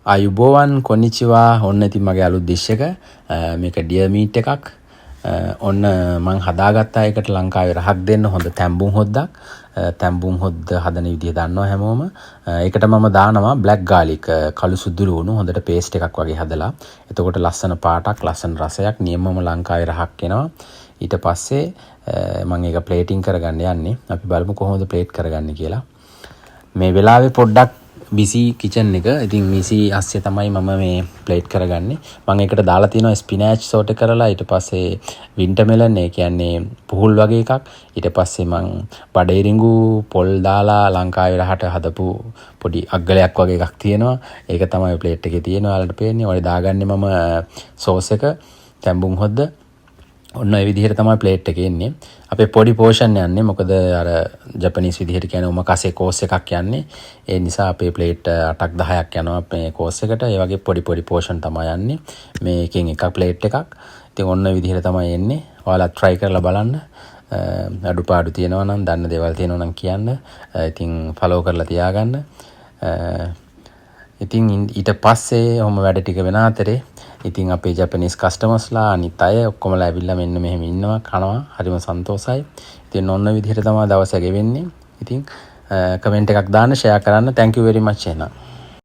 අයුබෝවන් කොනිචිවා ඔන්න ඉතින් මගේ අලුත් ඩිෂ් එක මේක ඩියර් මීට් එකක් ඔන්න මං හදාගත්තා එකට ලංකාවේ රහක් දෙන්න හොඳ තැම්බුම් හොද්දක් තැම්බුම් හොද්ද හදන විදිය දන්නවා හැමෝම ඒකට මම දානවා බ්ලැක් ගාලික් කළු සුදු ලුණු හොඳට පේස්ට් එකක් වගේ හදලා එතකොට ලස්සන පාටක් ලස්සන රසයක් නියමම ලංකාවේ රහක් එනවා ඊට පස්සේ මම ඒක ප්ලේටින් කරගන්න යන්නේ අපි බලමු කොහොමද ප්ලේට් කරගන්නේ කියලා මේ වෙලාවේ පොඩ්ඩක් බිසි කිචන් එක ඉතින් මිසි අස්සේ තමයි මම මේ ප්ලේට් කරගන්නේ මම ඒකට දාලා තියෙනවා ස්පිනාච් සෝට් කරලා ඊට පස්සේ වින්ටර් මෙලන් ඒ කියන්නේ පුහුල් වගේ එකක් ඊට පස්සේ මම බඩේරිඟු පොල් දාලා ලංකාවේ රහට හදපු පොඩි අග්ගලයක් වගේ එකක් තියෙනවා ඒක තමයි ප්ලේට් එකේ තියෙනවා ඔයාලට පේන්නේ ඔය දාගන්නේ මම සෝස් එක තැඹුම් හොද්ද ඔන්න ඒ විදිහට තමයි ප්ලේට් එකේ එන්නේ අපේ පොඩි පෝෂන් යන්නේ මොකද අර ජපනීස් විදිහට කියන්නේ උමකසේ කෝස් එකක් යන්නේ ඒ නිසා අපේ ප්ලේට් 8ක් 10ක් යනවා මේ කෝස් එකට ඒ වගේ පොඩි පොඩි පෝෂන් තමයි යන්නේ මේකෙන් එකක් ප්ලේට් එකක් ඉතින් ඔන්න ඒ විදිහට තමයි එන්නේ ඔයාලා try කරලා බලන්න අඩුපාඩු තියෙනවා නම් දන්න දේවල් තියෙනවා නම් කියන්න ඉතින් follow කරලා තියාගන්න ඉතින් ඊට පස්සේ ඔහොම වැඩ ටික වෙන අතරේ ඉතින් අපේ ජපනීස් කස්ටමර්ස්ලා අනිත් අය ඔක්කොමලා ඇවිල්ලා මෙන්න මෙහෙම ඉන්නවා කනවා හරිම සන්තෝසයි. ඉතින් ඔන්න විදිහට තමයි දවස ගෙවෙන්නේ. ඉතින් කමෙන්ට් එකක් දාන්න ෂෙයා කරන්න thank you very much එහෙනම්.